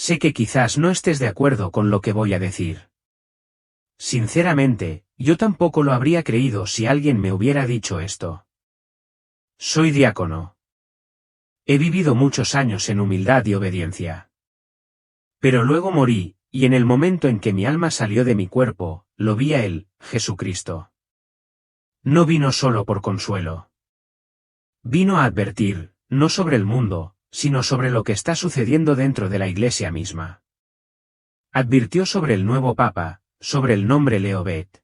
Sé que quizás no estés de acuerdo con lo que voy a decir. Sinceramente, yo tampoco lo habría creído si alguien me hubiera dicho esto. Soy diácono. He vivido muchos años en humildad y obediencia. Pero luego morí, y en el momento en que mi alma salió de mi cuerpo, lo vi a Él, Jesucristo. No vino solo por consuelo. Vino a advertir, no sobre el mundo, sino sobre lo que está sucediendo dentro de la Iglesia misma. Advirtió sobre el nuevo Papa, sobre el nombre Leobet.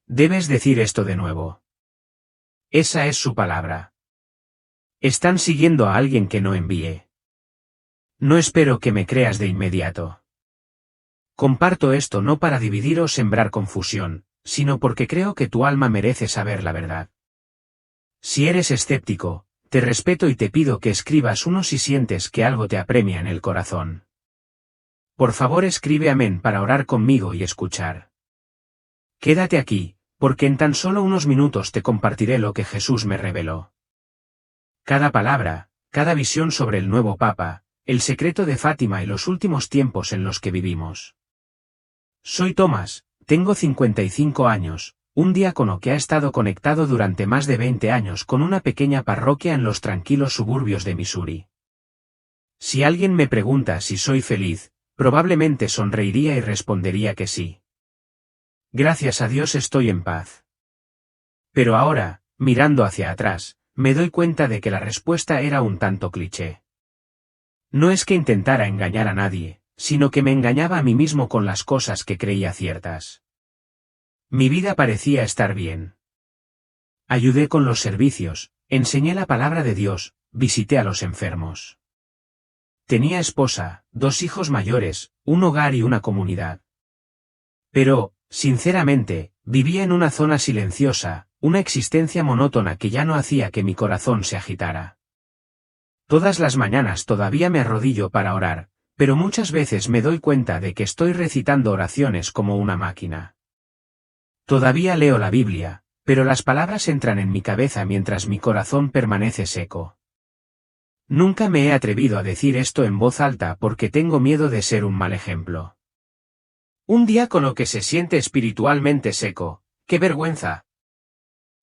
Debes decir esto de nuevo. Esa es su palabra. Están siguiendo a alguien que no envíe. No espero que me creas de inmediato. Comparto esto no para dividir o sembrar confusión, sino porque creo que tu alma merece saber la verdad. Si eres escéptico, te respeto y te pido que escribas uno si sientes que algo te apremia en el corazón. Por favor, escribe amén para orar conmigo y escuchar. Quédate aquí, porque en tan solo unos minutos te compartiré lo que Jesús me reveló. Cada palabra, cada visión sobre el nuevo Papa, el secreto de Fátima y los últimos tiempos en los que vivimos. Soy Tomás, tengo 55 años, un diácono que ha estado conectado durante más de 20 años con una pequeña parroquia en los tranquilos suburbios de Missouri. Si alguien me pregunta si soy feliz, probablemente sonreiría y respondería que sí. Gracias a Dios estoy en paz. Pero ahora, mirando hacia atrás, me doy cuenta de que la respuesta era un tanto cliché. No es que intentara engañar a nadie, sino que me engañaba a mí mismo con las cosas que creía ciertas. Mi vida parecía estar bien. Ayudé con los servicios, enseñé la palabra de Dios, visité a los enfermos. Tenía esposa, 2 hijos mayores, un hogar y una comunidad. Pero, sinceramente, vivía en una zona silenciosa, una existencia monótona que ya no hacía que mi corazón se agitara. Todas las mañanas todavía me arrodillo para orar, pero muchas veces me doy cuenta de que estoy recitando oraciones como una máquina. Todavía leo la Biblia, pero las palabras entran en mi cabeza mientras mi corazón permanece seco. Nunca me he atrevido a decir esto en voz alta porque tengo miedo de ser un mal ejemplo. Un diácono que se siente espiritualmente seco, ¡qué vergüenza!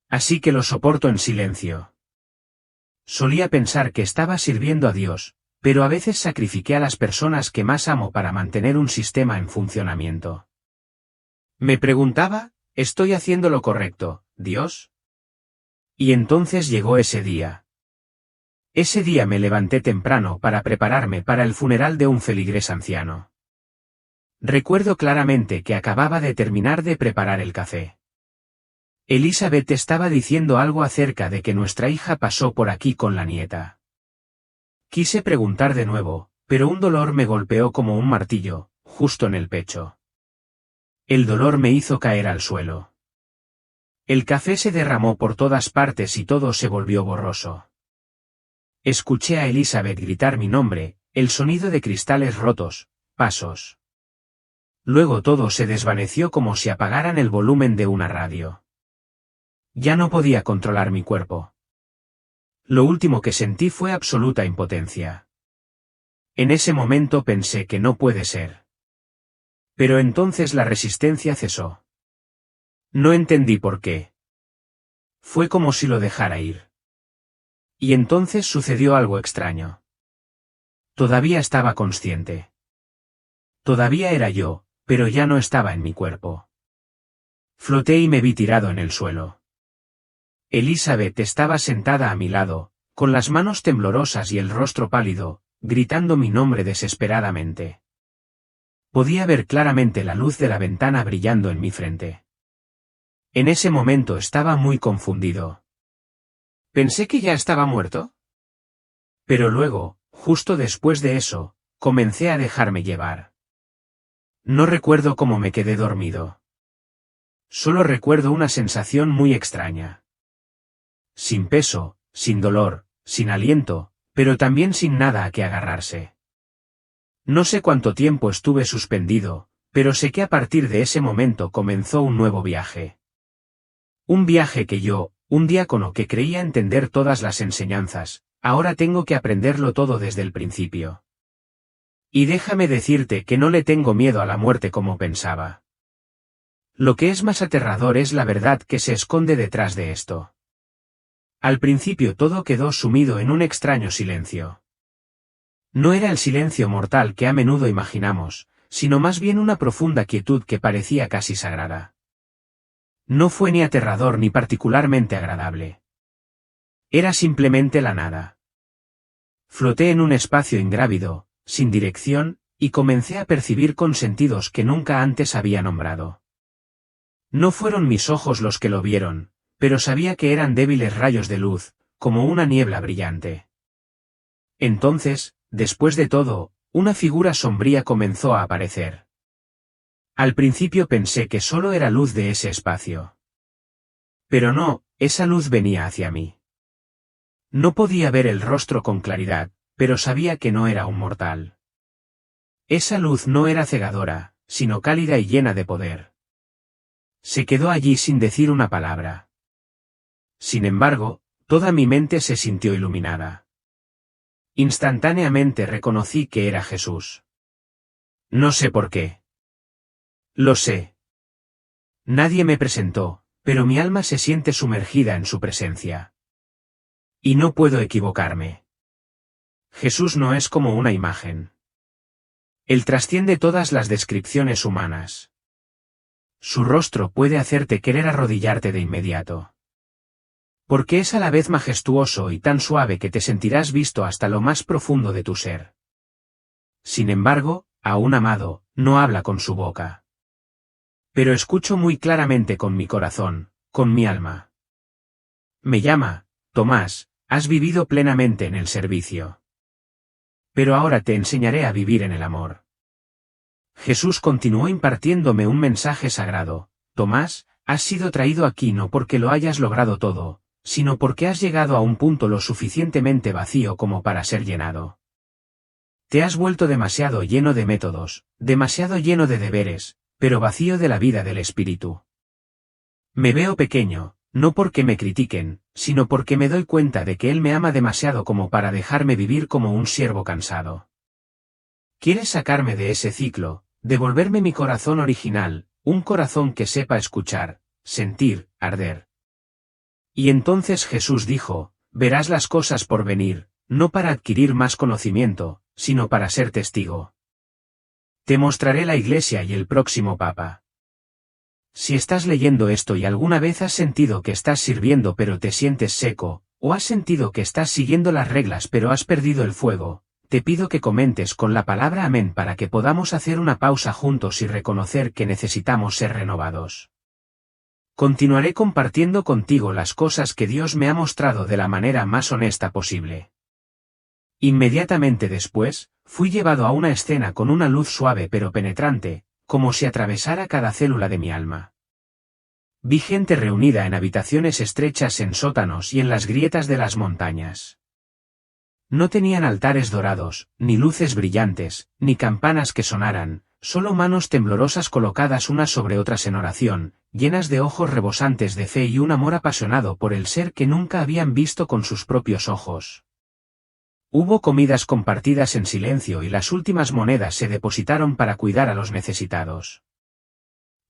Así que lo soporto en silencio. Solía pensar que estaba sirviendo a Dios, pero a veces sacrifiqué a las personas que más amo para mantener un sistema en funcionamiento. Me preguntaba, ¿estoy haciendo lo correcto, Dios? Y entonces llegó ese día. Ese día me levanté temprano para prepararme para el funeral de un feligrés anciano. Recuerdo claramente que acababa de terminar de preparar el café. Elizabeth estaba diciendo algo acerca de que nuestra hija pasó por aquí con la nieta. Quise preguntar de nuevo, pero un dolor me golpeó como un martillo, justo en el pecho. El dolor me hizo caer al suelo. El café se derramó por todas partes y todo se volvió borroso. Escuché a Elizabeth gritar mi nombre, el sonido de cristales rotos, pasos. Luego todo se desvaneció como si apagaran el volumen de una radio. Ya no podía controlar mi cuerpo. Lo último que sentí fue absoluta impotencia. En ese momento pensé que no puede ser. Pero entonces la resistencia cesó. No entendí por qué. Fue como si lo dejara ir. Y entonces sucedió algo extraño. Todavía estaba consciente. Todavía era yo, pero ya no estaba en mi cuerpo. Floté y me vi tirado en el suelo. Elizabeth estaba sentada a mi lado, con las manos temblorosas y el rostro pálido, gritando mi nombre desesperadamente. Podía ver claramente la luz de la ventana brillando en mi frente. En ese momento estaba muy confundido. Pensé que ya estaba muerto. Pero luego, justo después de eso, comencé a dejarme llevar. No recuerdo cómo me quedé dormido. Solo recuerdo una sensación muy extraña. Sin peso, sin dolor, sin aliento, pero también sin nada a que agarrarse. No sé cuánto tiempo estuve suspendido, pero sé que a partir de ese momento comenzó un nuevo viaje. Un viaje que yo, un diácono que creía entender todas las enseñanzas, ahora tengo que aprenderlo todo desde el principio. Y déjame decirte que no le tengo miedo a la muerte como pensaba. Lo que es más aterrador es la verdad que se esconde detrás de esto. Al principio todo quedó sumido en un extraño silencio. No era el silencio mortal que a menudo imaginamos, sino más bien una profunda quietud que parecía casi sagrada. No fue ni aterrador ni particularmente agradable. Era simplemente la nada. Floté en un espacio ingrávido, sin dirección, y comencé a percibir con sentidos que nunca antes había nombrado. No fueron mis ojos los que lo vieron, pero sabía que eran débiles rayos de luz, como una niebla brillante. Entonces, después de todo, una figura sombría comenzó a aparecer. Al principio pensé que solo era luz de ese espacio. Pero no, esa luz venía hacia mí. No podía ver el rostro con claridad, pero sabía que no era un mortal. Esa luz no era cegadora, sino cálida y llena de poder. Se quedó allí sin decir una palabra. Sin embargo, toda mi mente se sintió iluminada. Instantáneamente reconocí que era Jesús. No sé por qué. Lo sé. Nadie me presentó, pero mi alma se siente sumergida en su presencia. Y no puedo equivocarme. Jesús no es como una imagen. Él trasciende todas las descripciones humanas. Su rostro puede hacerte querer arrodillarte de inmediato. Porque es a la vez majestuoso y tan suave que te sentirás visto hasta lo más profundo de tu ser. Sin embargo, aún amado, no habla con su boca. Pero escucho muy claramente con mi corazón, con mi alma. Me llama, Tomás, has vivido plenamente en el servicio. Pero ahora te enseñaré a vivir en el amor. Jesús continuó impartiéndome un mensaje sagrado. Tomás, has sido traído aquí no porque lo hayas logrado todo, sino porque has llegado a un punto lo suficientemente vacío como para ser llenado. Te has vuelto demasiado lleno de métodos, demasiado lleno de deberes, pero vacío de la vida del espíritu. Me veo pequeño, no porque me critiquen, sino porque me doy cuenta de que Él me ama demasiado como para dejarme vivir como un siervo cansado. ¿Quieres sacarme de ese ciclo, devolverme mi corazón original, un corazón que sepa escuchar, sentir, arder? Y entonces Jesús dijo, verás las cosas por venir, no para adquirir más conocimiento, sino para ser testigo. Te mostraré la Iglesia y el próximo Papa. Si estás leyendo esto y alguna vez has sentido que estás sirviendo pero te sientes seco, o has sentido que estás siguiendo las reglas pero has perdido el fuego, te pido que comentes con la palabra amén para que podamos hacer una pausa juntos y reconocer que necesitamos ser renovados. Continuaré compartiendo contigo las cosas que Dios me ha mostrado de la manera más honesta posible. Inmediatamente después, fui llevado a una escena con una luz suave pero penetrante, como si atravesara cada célula de mi alma. Vi gente reunida en habitaciones estrechas en sótanos y en las grietas de las montañas. No tenían altares dorados, ni luces brillantes, ni campanas que sonaran, solo manos temblorosas colocadas unas sobre otras en oración, llenas de ojos rebosantes de fe y un amor apasionado por el ser que nunca habían visto con sus propios ojos. Hubo comidas compartidas en silencio y las últimas monedas se depositaron para cuidar a los necesitados.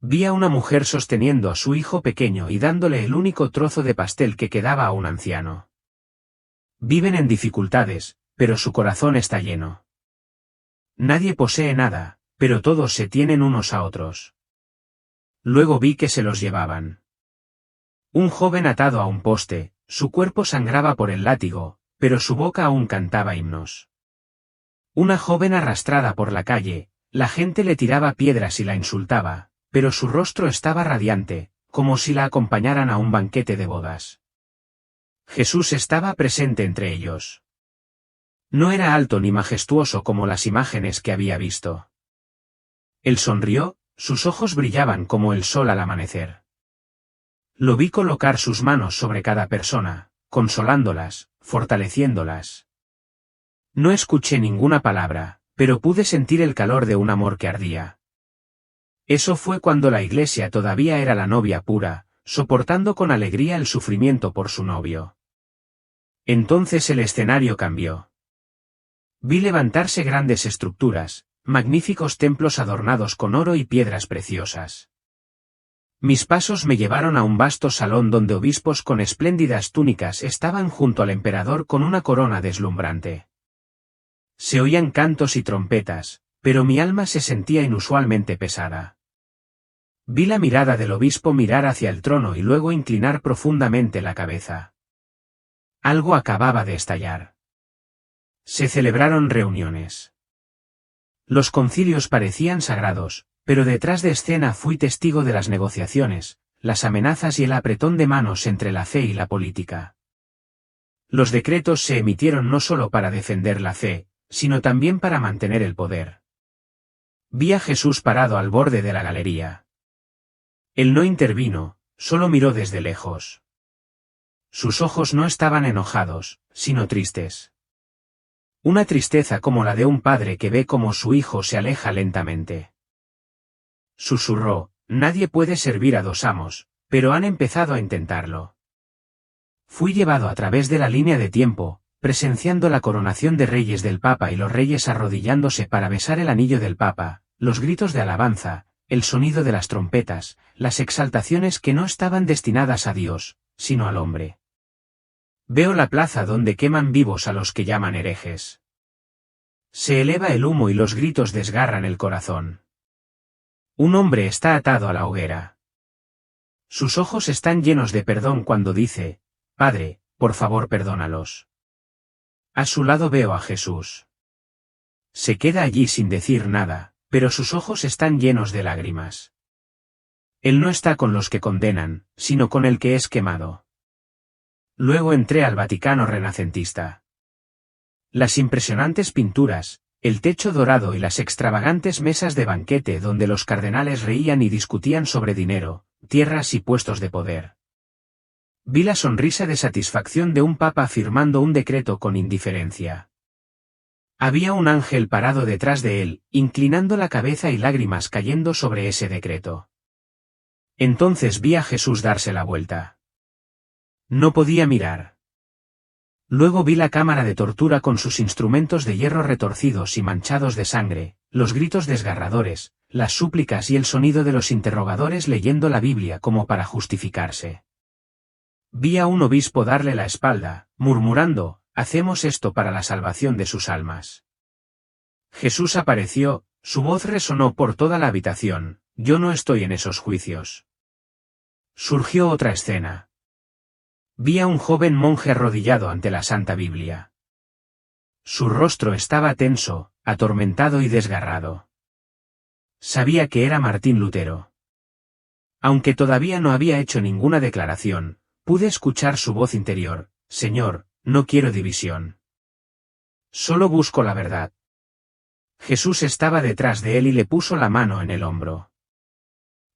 Vi a una mujer sosteniendo a su hijo pequeño y dándole el único trozo de pastel que quedaba a un anciano. Viven en dificultades, pero su corazón está lleno. Nadie posee nada, pero todos se tienen unos a otros. Luego vi que se los llevaban. Un joven atado a un poste, su cuerpo sangraba por el látigo, pero su boca aún cantaba himnos. Una joven arrastrada por la calle, la gente le tiraba piedras y la insultaba, pero su rostro estaba radiante, como si la acompañaran a un banquete de bodas. Jesús estaba presente entre ellos. No era alto ni majestuoso como las imágenes que había visto. Él sonrió, sus ojos brillaban como el sol al amanecer. Lo vi colocar sus manos sobre cada persona, consolándolas, fortaleciéndolas. No escuché ninguna palabra, pero pude sentir el calor de un amor que ardía. Eso fue cuando la Iglesia todavía era la novia pura, soportando con alegría el sufrimiento por su novio. Entonces el escenario cambió. Vi levantarse grandes estructuras, magníficos templos adornados con oro y piedras preciosas. Mis pasos me llevaron a un vasto salón donde obispos con espléndidas túnicas estaban junto al emperador con una corona deslumbrante. Se oían cantos y trompetas, pero mi alma se sentía inusualmente pesada. Vi la mirada del obispo mirar hacia el trono y luego inclinar profundamente la cabeza. Algo acababa de estallar. Se celebraron reuniones. Los concilios parecían sagrados, pero detrás de escena fui testigo de las negociaciones, las amenazas y el apretón de manos entre la fe y la política. Los decretos se emitieron no solo para defender la fe, sino también para mantener el poder. Vi a Jesús parado al borde de la galería. Él no intervino, solo miró desde lejos. Sus ojos no estaban enojados, sino tristes. Una tristeza como la de un padre que ve cómo su hijo se aleja lentamente. Susurró, nadie puede servir a dos amos, pero han empezado a intentarlo. Fui llevado a través de la línea de tiempo, presenciando la coronación de reyes del Papa y los reyes arrodillándose para besar el anillo del Papa, los gritos de alabanza, el sonido de las trompetas, las exaltaciones que no estaban destinadas a Dios, sino al hombre. Veo la plaza donde queman vivos a los que llaman herejes. Se eleva el humo y los gritos desgarran el corazón. Un hombre está atado a la hoguera. Sus ojos están llenos de perdón cuando dice, Padre, por favor perdónalos. A su lado veo a Jesús. Se queda allí sin decir nada, pero sus ojos están llenos de lágrimas. Él no está con los que condenan, sino con el que es quemado. Luego entré al Vaticano renacentista. Las impresionantes pinturas, el techo dorado y las extravagantes mesas de banquete donde los cardenales reían y discutían sobre dinero, tierras y puestos de poder. Vi la sonrisa de satisfacción de un papa firmando un decreto con indiferencia. Había un ángel parado detrás de él, inclinando la cabeza y lágrimas cayendo sobre ese decreto. Entonces vi a Jesús darse la vuelta. No podía mirar. Luego vi la cámara de tortura con sus instrumentos de hierro retorcidos y manchados de sangre, los gritos desgarradores, las súplicas y el sonido de los interrogadores leyendo la Biblia como para justificarse. Vi a un obispo darle la espalda, murmurando, hacemos esto para la salvación de sus almas. Jesús apareció, su voz resonó por toda la habitación, yo no estoy en esos juicios. Surgió otra escena. Vi a un joven monje arrodillado ante la Santa Biblia. Su rostro estaba tenso, atormentado y desgarrado. Sabía que era Martín Lutero. Aunque todavía no había hecho ninguna declaración, pude escuchar su voz interior, Señor, no quiero división. Solo busco la verdad. Jesús estaba detrás de él y le puso la mano en el hombro.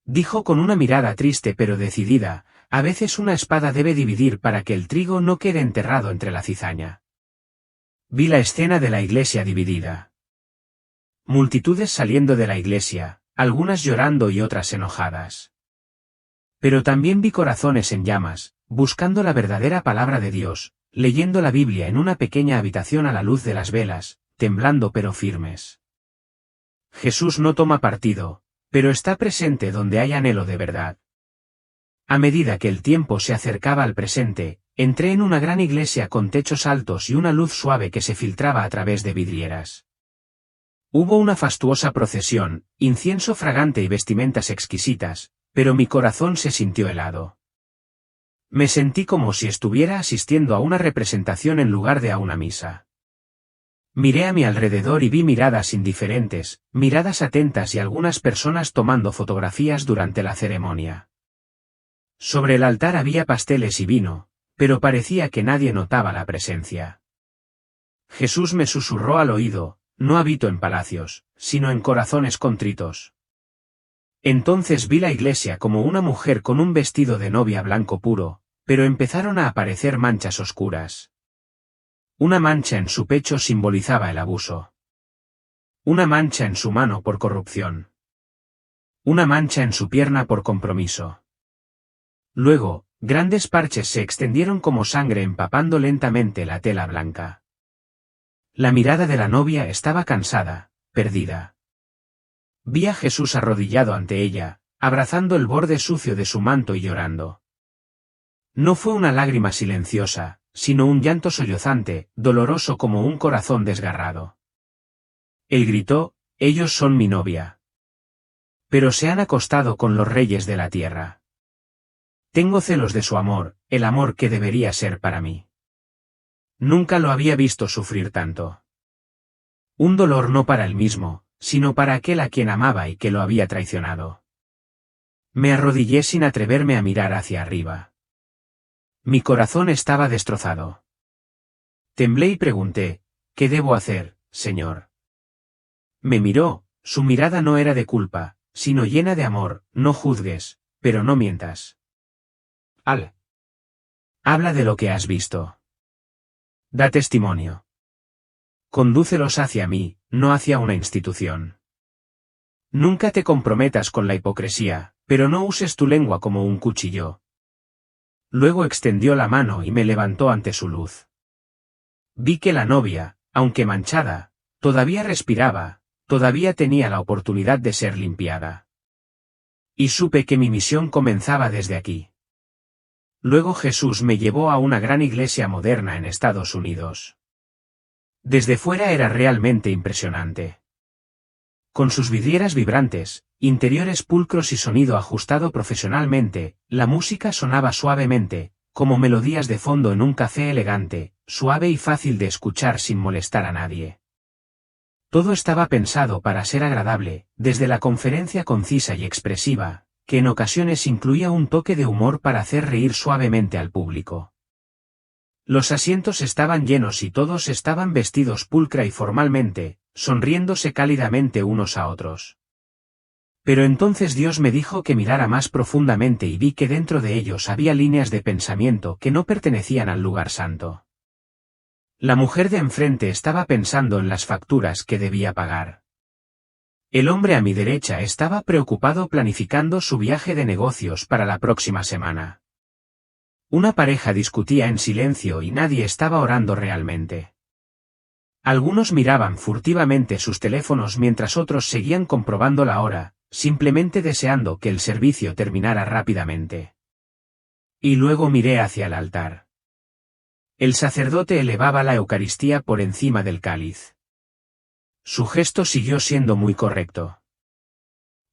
Dijo con una mirada triste pero decidida, a veces una espada debe dividir para que el trigo no quede enterrado entre la cizaña. Vi la escena de la iglesia dividida. Multitudes saliendo de la iglesia, algunas llorando y otras enojadas. Pero también vi corazones en llamas, buscando la verdadera palabra de Dios, leyendo la Biblia en una pequeña habitación a la luz de las velas, temblando pero firmes. Jesús no toma partido, pero está presente donde hay anhelo de verdad. A medida que el tiempo se acercaba al presente, entré en una gran iglesia con techos altos y una luz suave que se filtraba a través de vidrieras. Hubo una fastuosa procesión, incienso fragante y vestimentas exquisitas, pero mi corazón se sintió helado. Me sentí como si estuviera asistiendo a una representación en lugar de a una misa. Miré a mi alrededor y vi miradas indiferentes, miradas atentas y algunas personas tomando fotografías durante la ceremonia. Sobre el altar había pasteles y vino, pero parecía que nadie notaba la presencia. Jesús me susurró al oído, no habito en palacios, sino en corazones contritos. Entonces vi la iglesia como una mujer con un vestido de novia blanco puro, pero empezaron a aparecer manchas oscuras. Una mancha en su pecho simbolizaba el abuso. Una mancha en su mano por corrupción. Una mancha en su pierna por compromiso. Luego, grandes parches se extendieron como sangre empapando lentamente la tela blanca. La mirada de la novia estaba cansada, perdida. Vi a Jesús arrodillado ante ella, abrazando el borde sucio de su manto y llorando. No fue una lágrima silenciosa, sino un llanto sollozante, doloroso como un corazón desgarrado. Él gritó: ellos son mi novia. Pero se han acostado con los reyes de la tierra. Tengo celos de su amor, el amor que debería ser para mí. Nunca lo había visto sufrir tanto. Un dolor no para él mismo, sino para aquel a quien amaba y que lo había traicionado. Me arrodillé sin atreverme a mirar hacia arriba. Mi corazón estaba destrozado. Temblé y pregunté: ¿qué debo hacer, Señor? Me miró, su mirada no era de culpa, sino llena de amor. No juzgues, pero no mientas. Habla de lo que has visto. Da testimonio. Condúcelos hacia mí, no hacia una institución. Nunca te comprometas con la hipocresía, pero no uses tu lengua como un cuchillo. Luego extendió la mano y me levantó ante su luz. Vi que la novia, aunque manchada, todavía respiraba, todavía tenía la oportunidad de ser limpiada. Y supe que mi misión comenzaba desde aquí. Luego Jesús me llevó a una gran iglesia moderna en Estados Unidos. Desde fuera era realmente impresionante. Con sus vidrieras vibrantes, interiores pulcros y sonido ajustado profesionalmente, la música sonaba suavemente, como melodías de fondo en un café elegante, suave y fácil de escuchar sin molestar a nadie. Todo estaba pensado para ser agradable, desde la conferencia concisa y expresiva, que en ocasiones incluía un toque de humor para hacer reír suavemente al público. Los asientos estaban llenos y todos estaban vestidos pulcra y formalmente, sonriéndose cálidamente unos a otros. Pero entonces Dios me dijo que mirara más profundamente y vi que dentro de ellos había líneas de pensamiento que no pertenecían al lugar santo. La mujer de enfrente estaba pensando en las facturas que debía pagar. El hombre a mi derecha estaba preocupado planificando su viaje de negocios para la próxima semana. Una pareja discutía en silencio y nadie estaba orando realmente. Algunos miraban furtivamente sus teléfonos mientras otros seguían comprobando la hora, simplemente deseando que el servicio terminara rápidamente. Y luego miré hacia el altar. El sacerdote elevaba la Eucaristía por encima del cáliz. Su gesto siguió siendo muy correcto.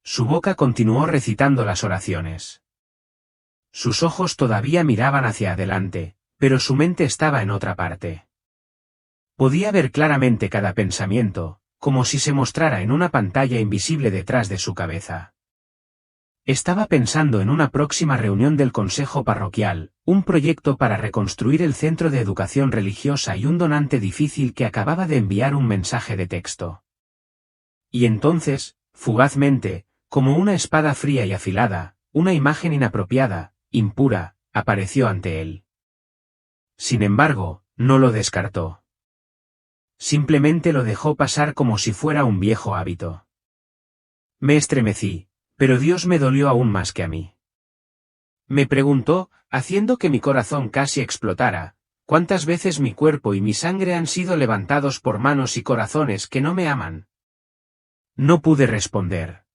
Su boca continuó recitando las oraciones. Sus ojos todavía miraban hacia adelante, pero su mente estaba en otra parte. Podía ver claramente cada pensamiento, como si se mostrara en una pantalla invisible detrás de su cabeza. Estaba pensando en una próxima reunión del Consejo Parroquial, un proyecto para reconstruir el centro de educación religiosa y un donante difícil que acababa de enviar un mensaje de texto. Y entonces, fugazmente, como una espada fría y afilada, una imagen inapropiada, impura, apareció ante él. Sin embargo, no lo descartó. Simplemente lo dejó pasar como si fuera un viejo hábito. Me estremecí, pero Dios me dolió aún más que a mí. Me preguntó, haciendo que mi corazón casi explotara, ¿cuántas veces mi cuerpo y mi sangre han sido levantados por manos y corazones que no me aman? No pude responder.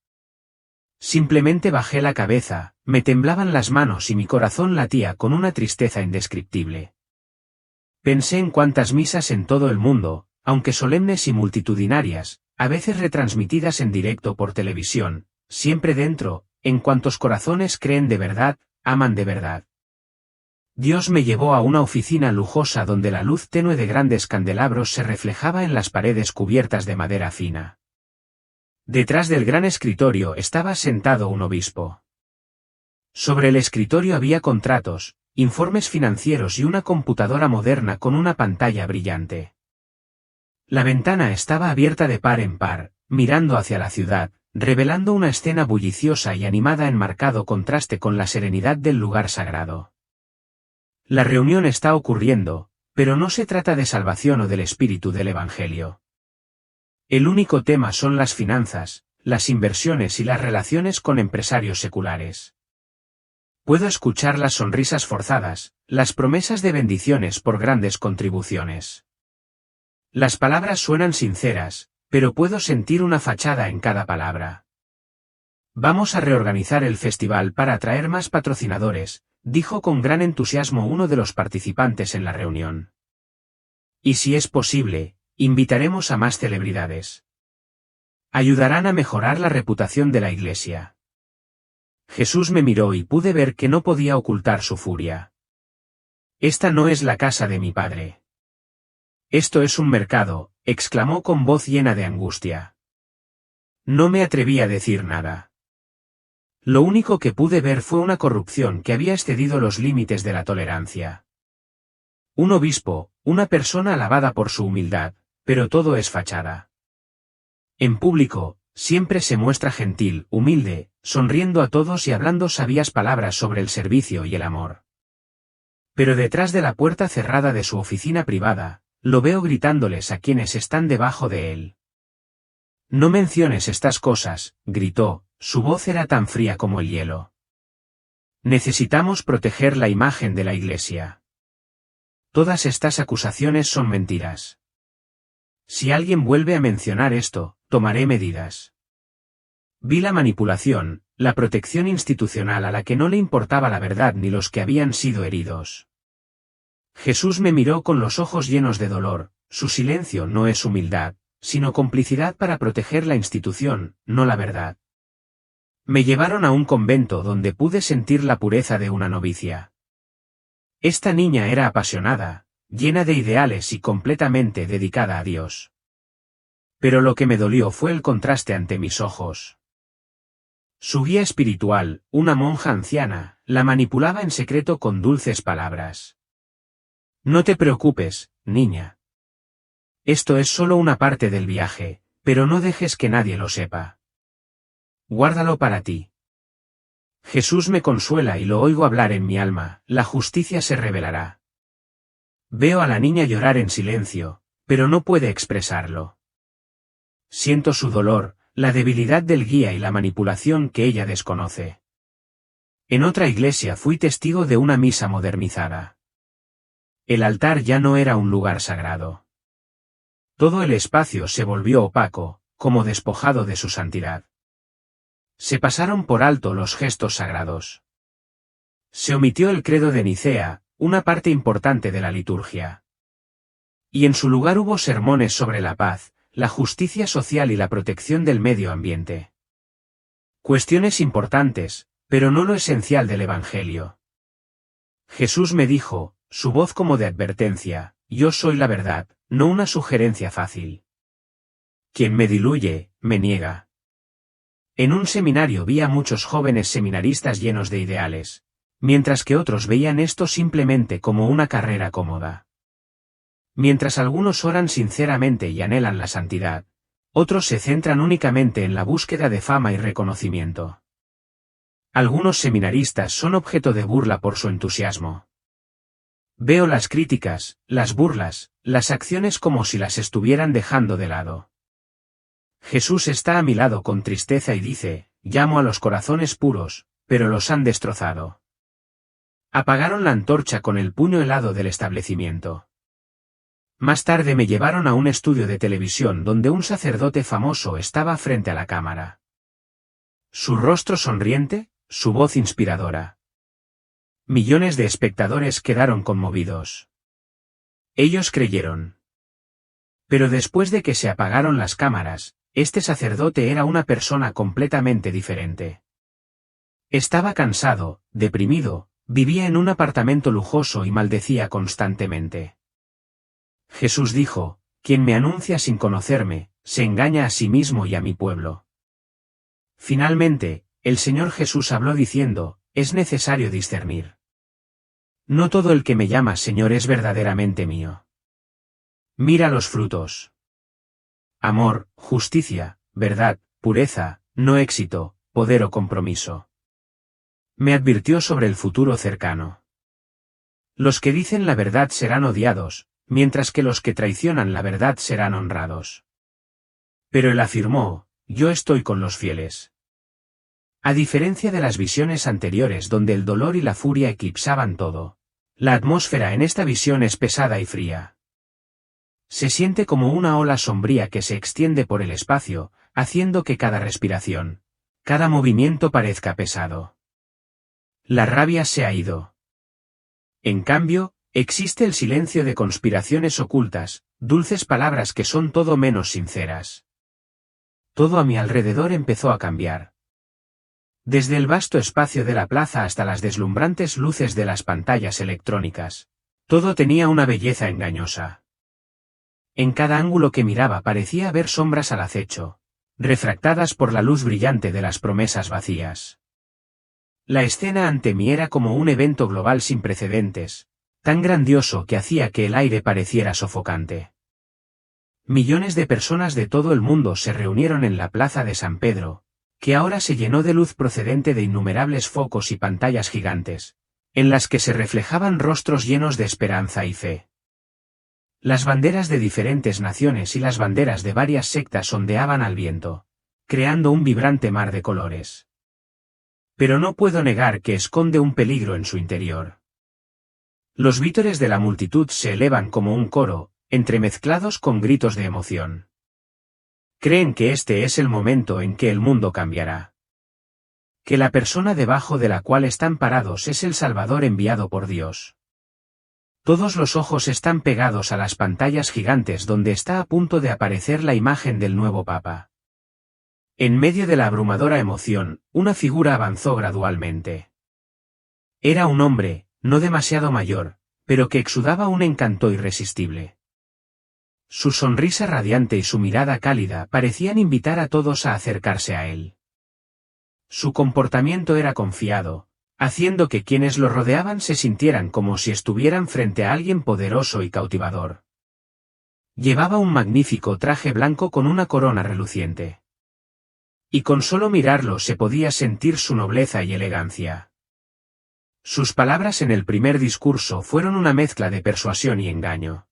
Simplemente bajé la cabeza, me temblaban las manos y mi corazón latía con una tristeza indescriptible. Pensé en cuántas misas en todo el mundo, aunque solemnes y multitudinarias, a veces retransmitidas en directo por televisión, siempre dentro, en cuantos corazones creen de verdad, aman de verdad. Dios me llevó a una oficina lujosa donde la luz tenue de grandes candelabros se reflejaba en las paredes cubiertas de madera fina. Detrás del gran escritorio estaba sentado un obispo. Sobre el escritorio había contratos, informes financieros y una computadora moderna con una pantalla brillante. La ventana estaba abierta de par en par, mirando hacia la ciudad, revelando una escena bulliciosa y animada en marcado contraste con la serenidad del lugar sagrado. La reunión está ocurriendo, pero no se trata de salvación o del espíritu del Evangelio. El único tema son las finanzas, las inversiones y las relaciones con empresarios seculares. Puedo escuchar las sonrisas forzadas, las promesas de bendiciones por grandes contribuciones. Las palabras suenan sinceras, pero puedo sentir una fachada en cada palabra. Vamos a reorganizar el festival para atraer más patrocinadores, dijo con gran entusiasmo uno de los participantes en la reunión. Y si es posible, invitaremos a más celebridades. Ayudarán a mejorar la reputación de la iglesia. Jesús me miró y pude ver que no podía ocultar su furia. Esta no es la casa de mi padre. Esto es un mercado, exclamó con voz llena de angustia. No me atreví a decir nada. Lo único que pude ver fue una corrupción que había excedido los límites de la tolerancia. Un obispo, una persona alabada por su humildad, pero todo es fachada. En público, siempre se muestra gentil, humilde, sonriendo a todos y hablando sabias palabras sobre el servicio y el amor. Pero detrás de la puerta cerrada de su oficina privada, lo veo gritándoles a quienes están debajo de él. No menciones estas cosas, gritó, su voz era tan fría como el hielo. Necesitamos proteger la imagen de la iglesia. Todas estas acusaciones son mentiras. Si alguien vuelve a mencionar esto, tomaré medidas. Vi la manipulación, la protección institucional a la que no le importaba la verdad ni los que habían sido heridos. Jesús me miró con los ojos llenos de dolor, su silencio no es humildad, sino complicidad para proteger la institución, no la verdad. Me llevaron a un convento donde pude sentir la pureza de una novicia. Esta niña era apasionada, llena de ideales y completamente dedicada a Dios. Pero lo que me dolió fue el contraste ante mis ojos. Su guía espiritual, una monja anciana, la manipulaba en secreto con dulces palabras. No te preocupes, niña. Esto es solo una parte del viaje, pero no dejes que nadie lo sepa. Guárdalo para ti. Jesús me consuela y lo oigo hablar en mi alma, la justicia se revelará. Veo a la niña llorar en silencio, pero no puede expresarlo. Siento su dolor, la debilidad del guía y la manipulación que ella desconoce. En otra iglesia fui testigo de una misa modernizada. El altar ya no era un lugar sagrado. Todo el espacio se volvió opaco, como despojado de su santidad. Se pasaron por alto los gestos sagrados. Se omitió el credo de Nicea, una parte importante de la liturgia. Y en su lugar hubo sermones sobre la paz, la justicia social y la protección del medio ambiente. Cuestiones importantes, pero no lo esencial del Evangelio. Jesús me dijo, su voz como de advertencia, yo soy la verdad, no una sugerencia fácil. Quien me diluye, me niega. En un seminario vi a muchos jóvenes seminaristas llenos de ideales, mientras que otros veían esto simplemente como una carrera cómoda. Mientras algunos oran sinceramente y anhelan la santidad, otros se centran únicamente en la búsqueda de fama y reconocimiento. Algunos seminaristas son objeto de burla por su entusiasmo. Veo las críticas, las burlas, las acciones como si las estuvieran dejando de lado. Jesús está a mi lado con tristeza y dice, llamo a los corazones puros, pero los han destrozado. Apagaron la antorcha con el puño helado del establecimiento. Más tarde me llevaron a un estudio de televisión donde un sacerdote famoso estaba frente a la cámara. Su rostro sonriente, su voz inspiradora. Millones de espectadores quedaron conmovidos. Ellos creyeron. Pero después de que se apagaron las cámaras, este sacerdote era una persona completamente diferente. Estaba cansado, deprimido, vivía en un apartamento lujoso y maldecía constantemente. Jesús dijo, quien me anuncia sin conocerme, se engaña a sí mismo y a mi pueblo. Finalmente, el Señor Jesús habló diciendo, es necesario discernir. No todo el que me llama Señor es verdaderamente mío. Mira los frutos. Amor, justicia, verdad, pureza, no éxito, poder o compromiso. Me advirtió sobre el futuro cercano. Los que dicen la verdad serán odiados, mientras que los que traicionan la verdad serán honrados. Pero él afirmó, yo estoy con los fieles. A diferencia de las visiones anteriores donde el dolor y la furia eclipsaban todo, la atmósfera en esta visión es pesada y fría. Se siente como una ola sombría que se extiende por el espacio, haciendo que cada respiración, cada movimiento parezca pesado. La rabia se ha ido. En cambio, existe el silencio de conspiraciones ocultas, dulces palabras que son todo menos sinceras. Todo a mi alrededor empezó a cambiar. Desde el vasto espacio de la plaza hasta las deslumbrantes luces de las pantallas electrónicas, todo tenía una belleza engañosa. En cada ángulo que miraba parecía haber sombras al acecho, refractadas por la luz brillante de las promesas vacías. La escena ante mí era como un evento global sin precedentes, tan grandioso que hacía que el aire pareciera sofocante. Millones de personas de todo el mundo se reunieron en la plaza de San Pedro, que ahora se llenó de luz procedente de innumerables focos y pantallas gigantes, en las que se reflejaban rostros llenos de esperanza y fe. Las banderas de diferentes naciones y las banderas de varias sectas ondeaban al viento, creando un vibrante mar de colores. Pero no puedo negar que esconde un peligro en su interior. Los vítores de la multitud se elevan como un coro, entremezclados con gritos de emoción. Creen que este es el momento en que el mundo cambiará. Que la persona debajo de la cual están parados es el Salvador enviado por Dios. Todos los ojos están pegados a las pantallas gigantes donde está a punto de aparecer la imagen del nuevo Papa. En medio de la abrumadora emoción, una figura avanzó gradualmente. Era un hombre, no demasiado mayor, pero que exudaba un encanto irresistible. Su sonrisa radiante y su mirada cálida parecían invitar a todos a acercarse a él. Su comportamiento era confiado, haciendo que quienes lo rodeaban se sintieran como si estuvieran frente a alguien poderoso y cautivador. Llevaba un magnífico traje blanco con una corona reluciente. Y con solo mirarlo se podía sentir su nobleza y elegancia. Sus palabras en el primer discurso fueron una mezcla de persuasión y engaño.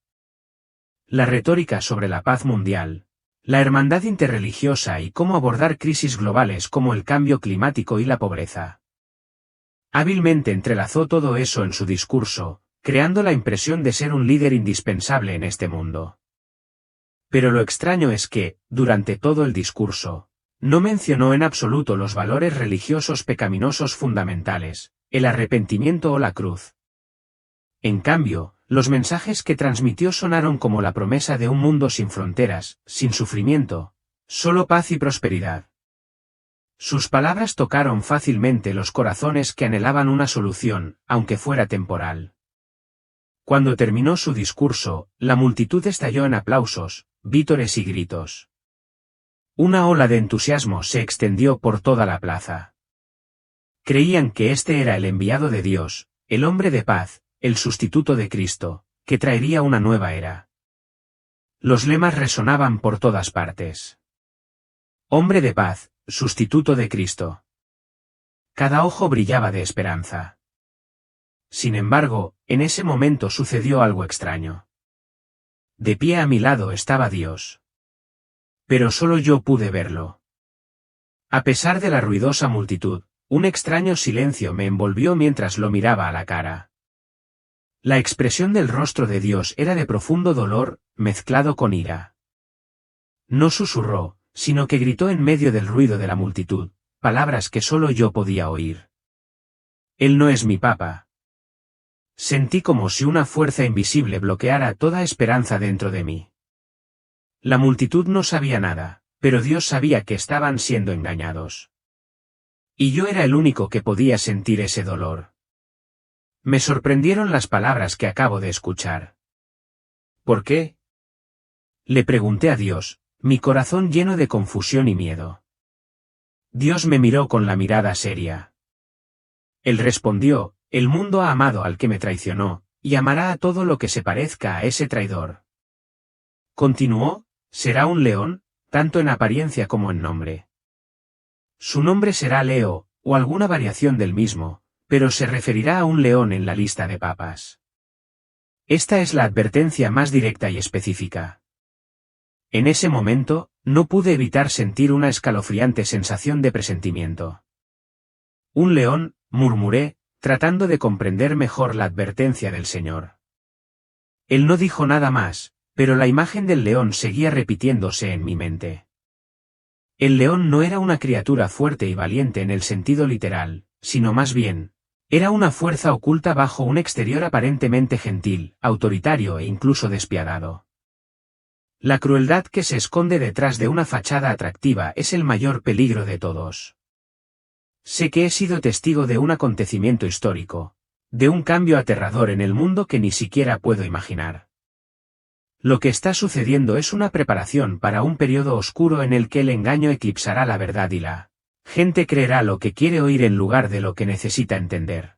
La retórica sobre la paz mundial, la hermandad interreligiosa y cómo abordar crisis globales como el cambio climático y la pobreza. Hábilmente entrelazó todo eso en su discurso, creando la impresión de ser un líder indispensable en este mundo. Pero lo extraño es que, durante todo el discurso, no mencionó en absoluto los valores religiosos pecaminosos fundamentales, el arrepentimiento o la cruz. En cambio, los mensajes que transmitió sonaron como la promesa de un mundo sin fronteras, sin sufrimiento, solo paz y prosperidad. Sus palabras tocaron fácilmente los corazones que anhelaban una solución, aunque fuera temporal. Cuando terminó su discurso, la multitud estalló en aplausos, vítores y gritos. Una ola de entusiasmo se extendió por toda la plaza. Creían que este era el enviado de Dios, el hombre de paz, el sustituto de Cristo, que traería una nueva era. Los lemas resonaban por todas partes. Hombre de paz, sustituto de Cristo. Cada ojo brillaba de esperanza. Sin embargo, en ese momento sucedió algo extraño. De pie a mi lado estaba Dios. Pero solo yo pude verlo. A pesar de la ruidosa multitud, un extraño silencio me envolvió mientras lo miraba a la cara. La expresión del rostro de Dios era de profundo dolor, mezclado con ira. No susurró, sino que gritó en medio del ruido de la multitud, palabras que solo yo podía oír. Él no es mi Papa. Sentí como si una fuerza invisible bloqueara toda esperanza dentro de mí. La multitud no sabía nada, pero Dios sabía que estaban siendo engañados. Y yo era el único que podía sentir ese dolor. Me sorprendieron las palabras que acabo de escuchar. ¿Por qué? Le pregunté a Dios, mi corazón lleno de confusión y miedo. Dios me miró con la mirada seria. Él respondió, el mundo ha amado al que me traicionó, y amará a todo lo que se parezca a ese traidor. Continuó, será un león, tanto en apariencia como en nombre. Su nombre será Leo, o alguna variación del mismo, pero se referirá a un león en la lista de papas. Esta es la advertencia más directa y específica. En ese momento, no pude evitar sentir una escalofriante sensación de presentimiento. Un león, murmuré, tratando de comprender mejor la advertencia del Señor. Él no dijo nada más, Pero la imagen del león seguía repitiéndose en mi mente. El león no era una criatura fuerte y valiente en el sentido literal, sino más bien, era una fuerza oculta bajo un exterior aparentemente gentil, autoritario e incluso despiadado. La crueldad que se esconde detrás de una fachada atractiva es el mayor peligro de todos. Sé que he sido testigo de un acontecimiento histórico, de un cambio aterrador en el mundo que ni siquiera puedo imaginar. Lo que está sucediendo es una preparación para un periodo oscuro en el que el engaño eclipsará la verdad y la gente creerá lo que quiere oír en lugar de lo que necesita entender.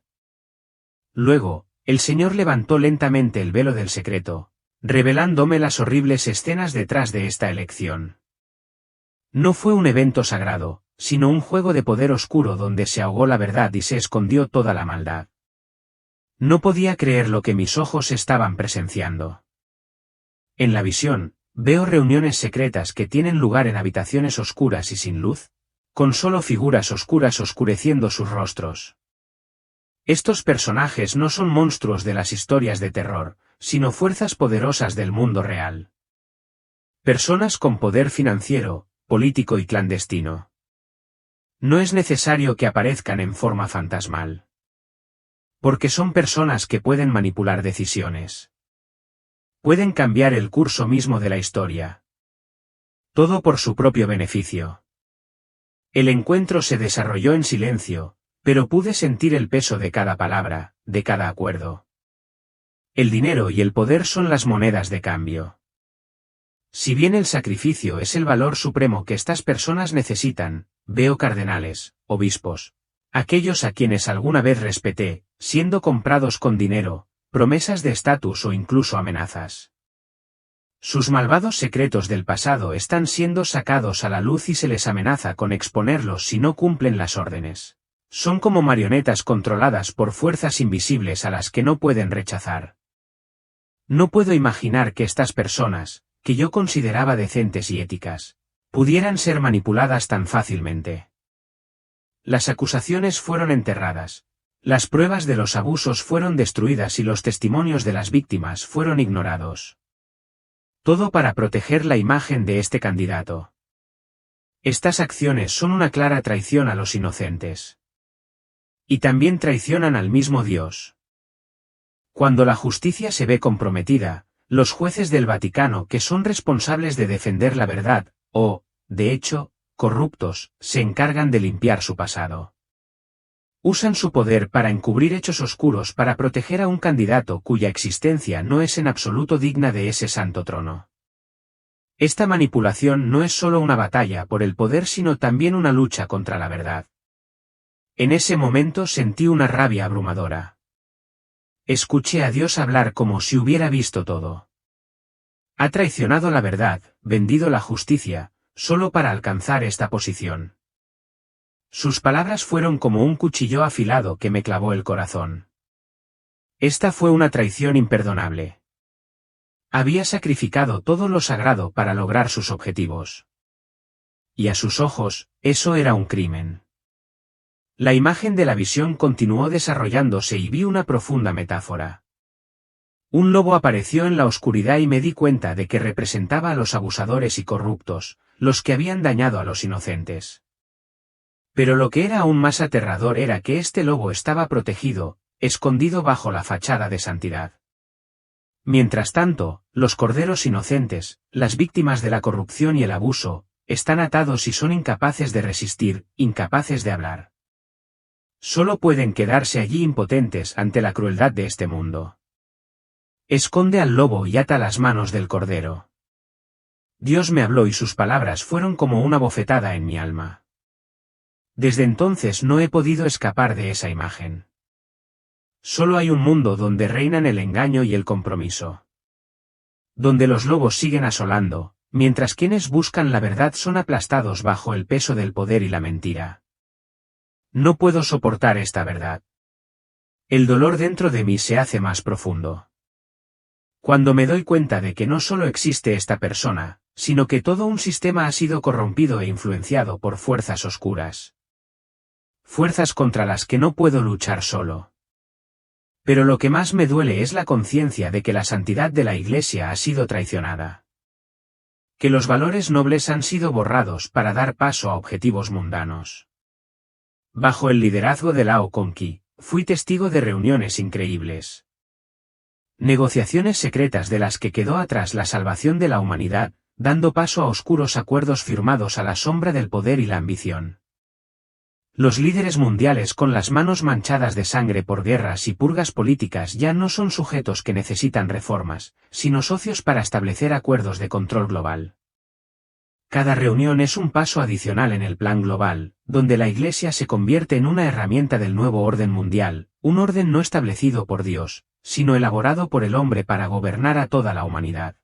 Luego, el Señor levantó lentamente el velo del secreto, revelándome las horribles escenas detrás de esta elección. No fue un evento sagrado, sino un juego de poder oscuro donde se ahogó la verdad y se escondió toda la maldad. No podía creer lo que mis ojos estaban presenciando. En la visión, veo reuniones secretas que tienen lugar en habitaciones oscuras y sin luz, con solo figuras oscuras oscureciendo sus rostros. Estos personajes no son monstruos de las historias de terror, sino fuerzas poderosas del mundo real. Personas con poder financiero, político y clandestino. No es necesario que aparezcan en forma fantasmal. Porque son personas que pueden manipular decisiones. Pueden cambiar el curso mismo de la historia. Todo por su propio beneficio. El encuentro se desarrolló en silencio, pero pude sentir el peso de cada palabra, de cada acuerdo. El dinero y el poder son las monedas de cambio. Si bien el sacrificio es el valor supremo que estas personas necesitan, veo cardenales, obispos, aquellos a quienes alguna vez respeté, siendo comprados con dinero, promesas de estatus o incluso amenazas. Sus malvados secretos del pasado están siendo sacados a la luz y se les amenaza con exponerlos si no cumplen las órdenes. Son como marionetas controladas por fuerzas invisibles a las que no pueden rechazar. No puedo imaginar que estas personas, que yo consideraba decentes y éticas, pudieran ser manipuladas tan fácilmente. Las acusaciones fueron enterradas. Las pruebas de los abusos fueron destruidas y los testimonios de las víctimas fueron ignorados. Todo para proteger la imagen de este candidato. Estas acciones son una clara traición a los inocentes. Y también traicionan al mismo Dios. Cuando la justicia se ve comprometida, los jueces del Vaticano que son responsables de defender la verdad, o, de hecho, corruptos, se encargan de limpiar su pasado. Usan su poder para encubrir hechos oscuros para proteger a un candidato cuya existencia no es en absoluto digna de ese santo trono. Esta manipulación no es solo una batalla por el poder sino también una lucha contra la verdad. En ese momento sentí una rabia abrumadora. Escuché a Dios hablar como si hubiera visto todo. Ha traicionado la verdad, vendido la justicia, solo para alcanzar esta posición. Sus palabras fueron como un cuchillo afilado que me clavó el corazón. Esta fue una traición imperdonable. Había sacrificado todo lo sagrado para lograr sus objetivos. Y a sus ojos, eso era un crimen. La imagen de la visión continuó desarrollándose y vi una profunda metáfora. Un lobo apareció en la oscuridad y me di cuenta de que representaba a los abusadores y corruptos, los que habían dañado a los inocentes. Pero lo que era aún más aterrador era que este lobo estaba protegido, escondido bajo la fachada de santidad. Mientras tanto, los corderos inocentes, las víctimas de la corrupción y el abuso, están atados y son incapaces de resistir, incapaces de hablar. Solo pueden quedarse allí impotentes ante la crueldad de este mundo. Esconde al lobo y ata las manos del cordero. Dios me habló y sus palabras fueron como una bofetada en mi alma. Desde entonces no he podido escapar de esa imagen. Solo hay un mundo donde reinan el engaño y el compromiso. Donde los lobos siguen asolando, mientras quienes buscan la verdad son aplastados bajo el peso del poder y la mentira. No puedo soportar esta verdad. El dolor dentro de mí se hace más profundo. Cuando me doy cuenta de que no solo existe esta persona, sino que todo un sistema ha sido corrompido e influenciado por fuerzas oscuras. Fuerzas contra las que no puedo luchar solo. Pero lo que más me duele es la conciencia de que la santidad de la Iglesia ha sido traicionada. Que los valores nobles han sido borrados para dar paso a objetivos mundanos. Bajo el liderazgo de Lao Conqui, fui testigo de reuniones increíbles. Negociaciones secretas de las que quedó atrás la salvación de la humanidad, dando paso a oscuros acuerdos firmados a la sombra del poder y la ambición. Los líderes mundiales con las manos manchadas de sangre por guerras y purgas políticas ya no son sujetos que necesitan reformas, sino socios para establecer acuerdos de control global. Cada reunión es un paso adicional en el plan global, donde la Iglesia se convierte en una herramienta del nuevo orden mundial, un orden no establecido por Dios, sino elaborado por el hombre para gobernar a toda la humanidad.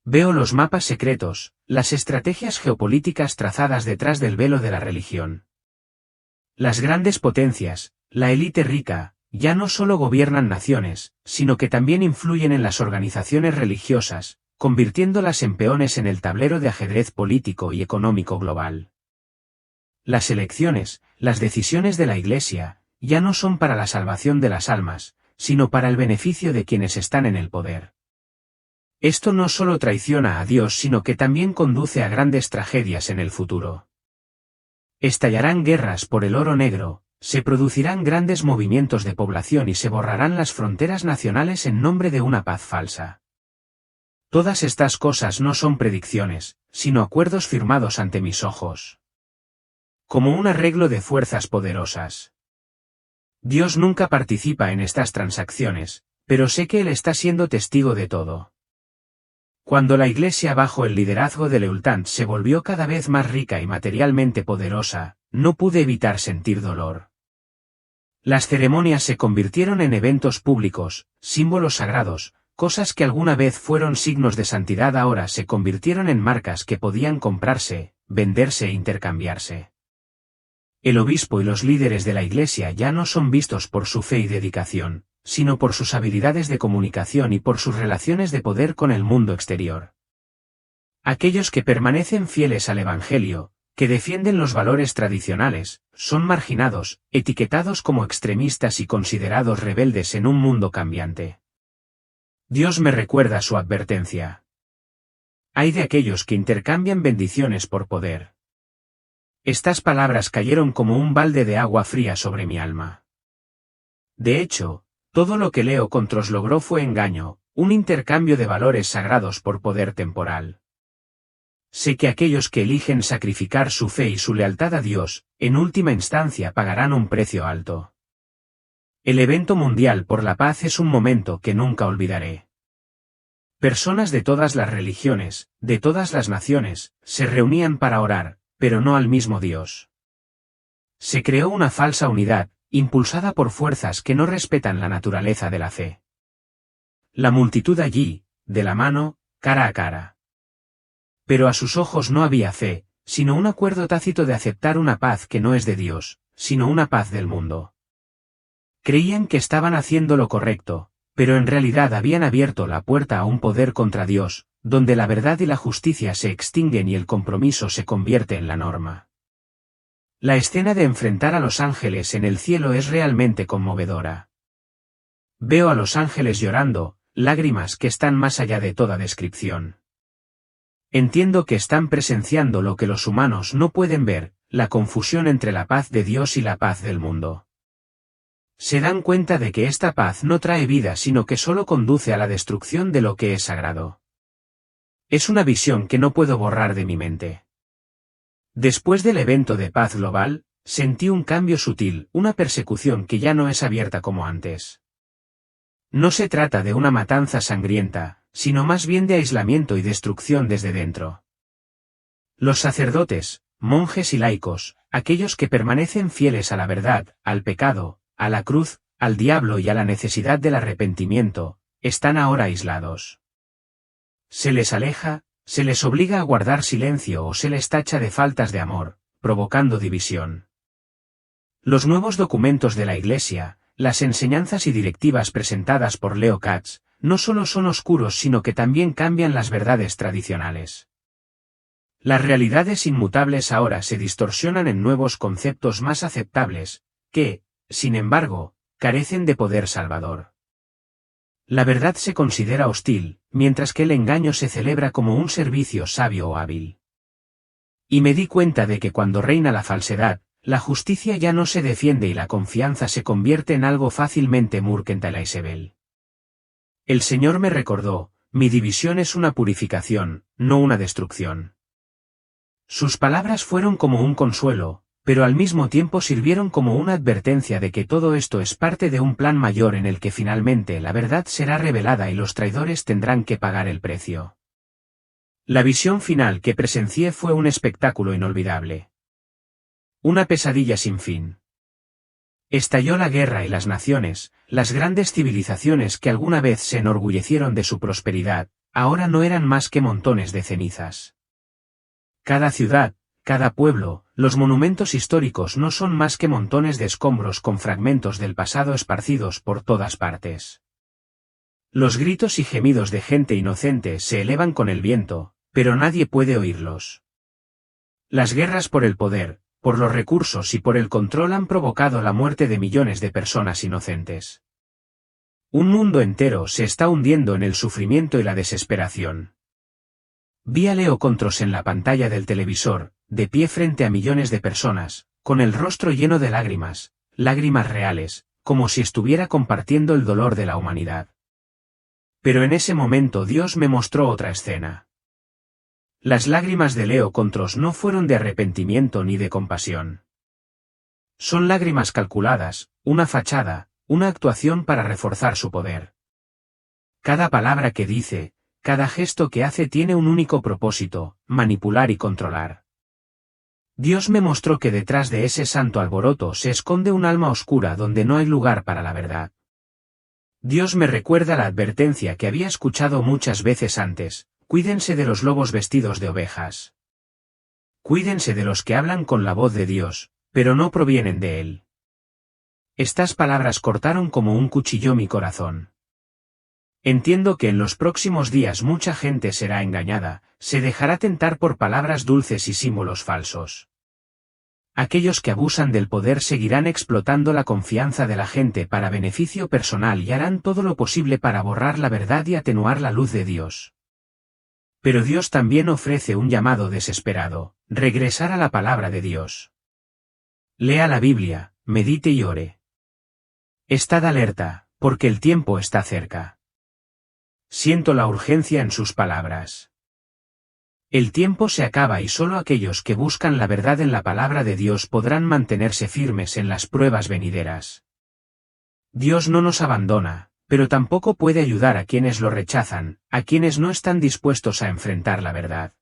Veo los mapas secretos, las estrategias geopolíticas trazadas detrás del velo de la religión. Las grandes potencias, la élite rica, ya no solo gobiernan naciones, sino que también influyen en las organizaciones religiosas, convirtiéndolas en peones en el tablero de ajedrez político y económico global. Las elecciones, las decisiones de la Iglesia, ya no son para la salvación de las almas, sino para el beneficio de quienes están en el poder. Esto no solo traiciona a Dios, sino que también conduce a grandes tragedias en el futuro. Estallarán guerras por el oro negro, se producirán grandes movimientos de población y se borrarán las fronteras nacionales en nombre de una paz falsa. Todas estas cosas no son predicciones, sino acuerdos firmados ante mis ojos. Como un arreglo de fuerzas poderosas. Dios nunca participa en estas transacciones, pero sé que Él está siendo testigo de todo. Cuando la Iglesia bajo el liderazgo de Leutant se volvió cada vez más rica y materialmente poderosa, no pude evitar sentir dolor. Las ceremonias se convirtieron en eventos públicos, símbolos sagrados, cosas que alguna vez fueron signos de santidad ahora se convirtieron en marcas que podían comprarse, venderse e intercambiarse. El obispo y los líderes de la Iglesia ya no son vistos por su fe y dedicación, sino por sus habilidades de comunicación y por sus relaciones de poder con el mundo exterior. Aquellos que permanecen fieles al Evangelio, que defienden los valores tradicionales, son marginados, etiquetados como extremistas y considerados rebeldes en un mundo cambiante. Dios me recuerda su advertencia. Hay de aquellos que intercambian bendiciones por poder. Estas palabras cayeron como un balde de agua fría sobre mi alma. De hecho, todo lo que Leo Contros logró fue engaño, un intercambio de valores sagrados por poder temporal. Sé que aquellos que eligen sacrificar su fe y su lealtad a Dios, en última instancia pagarán un precio alto. El evento mundial por la paz es un momento que nunca olvidaré. Personas de todas las religiones, de todas las naciones, se reunían para orar, pero no al mismo Dios. Se creó una falsa unidad, impulsada por fuerzas que no respetan la naturaleza de la fe. La multitud allí, de la mano, cara a cara. Pero a sus ojos no había fe, sino un acuerdo tácito de aceptar una paz que no es de Dios, sino una paz del mundo. Creían que estaban haciendo lo correcto, pero en realidad habían abierto la puerta a un poder contra Dios, donde la verdad y la justicia se extinguen y el compromiso se convierte en la norma. La escena de enfrentar a los ángeles en el cielo es realmente conmovedora. Veo a los ángeles llorando, lágrimas que están más allá de toda descripción. Entiendo que están presenciando lo que los humanos no pueden ver, la confusión entre la paz de Dios y la paz del mundo. Se dan cuenta de que esta paz no trae vida sino que solo conduce a la destrucción de lo que es sagrado. Es una visión que no puedo borrar de mi mente. Después del evento de paz global, sentí un cambio sutil, una persecución que ya no es abierta como antes. No se trata de una matanza sangrienta, sino más bien de aislamiento y destrucción desde dentro. Los sacerdotes, monjes y laicos, aquellos que permanecen fieles a la verdad, al pecado, a la cruz, al diablo y a la necesidad del arrepentimiento, están ahora aislados. Se les aleja, se les obliga a guardar silencio o se les tacha de faltas de amor, provocando división. Los nuevos documentos de la Iglesia, las enseñanzas y directivas presentadas por Leo Katz, no solo son oscuros sino que también cambian las verdades tradicionales. Las realidades inmutables ahora se distorsionan en nuevos conceptos más aceptables, que, sin embargo, carecen de poder salvador. La verdad se considera hostil, mientras que el engaño se celebra como un servicio sabio o hábil. Y me di cuenta de que cuando reina la falsedad, la justicia ya no se defiende y la confianza se convierte en algo fácilmente mercantilizable. El Señor me recordó, mi división es una purificación, no una destrucción. Sus palabras fueron como un consuelo, pero al mismo tiempo sirvieron como una advertencia de que todo esto es parte de un plan mayor en el que finalmente la verdad será revelada y los traidores tendrán que pagar el precio. La visión final que presencié fue un espectáculo inolvidable. Una pesadilla sin fin. Estalló la guerra y las naciones, las grandes civilizaciones que alguna vez se enorgullecieron de su prosperidad, ahora no eran más que montones de cenizas. Cada ciudad, cada pueblo, los monumentos históricos no son más que montones de escombros con fragmentos del pasado esparcidos por todas partes. Los gritos y gemidos de gente inocente se elevan con el viento, pero nadie puede oírlos. Las guerras por el poder, por los recursos y por el control han provocado la muerte de millones de personas inocentes. Un mundo entero se está hundiendo en el sufrimiento y la desesperación. Vi a Leo Contros en la pantalla del televisor, de pie frente a millones de personas, con el rostro lleno de lágrimas, lágrimas reales, como si estuviera compartiendo el dolor de la humanidad. Pero en ese momento Dios me mostró otra escena. Las lágrimas de Leo Contros no fueron de arrepentimiento ni de compasión. Son lágrimas calculadas, una fachada, una actuación para reforzar su poder. Cada palabra que dice, cada gesto que hace tiene un único propósito, manipular y controlar. Dios me mostró que detrás de ese santo alboroto se esconde un alma oscura donde no hay lugar para la verdad. Dios me recuerda la advertencia que había escuchado muchas veces antes: cuídense de los lobos vestidos de ovejas. Cuídense de los que hablan con la voz de Dios, pero no provienen de Él. Estas palabras cortaron como un cuchillo mi corazón. Entiendo que en los próximos días mucha gente será engañada, se dejará tentar por palabras dulces y símbolos falsos. Aquellos que abusan del poder seguirán explotando la confianza de la gente para beneficio personal y harán todo lo posible para borrar la verdad y atenuar la luz de Dios. Pero Dios también ofrece un llamado desesperado: regresar a la palabra de Dios. Lea la Biblia, medite y ore. Estad alerta, porque el tiempo está cerca. Siento la urgencia en sus palabras. El tiempo se acaba y solo aquellos que buscan la verdad en la palabra de Dios podrán mantenerse firmes en las pruebas venideras. Dios no nos abandona, pero tampoco puede ayudar a quienes lo rechazan, a quienes no están dispuestos a enfrentar la verdad.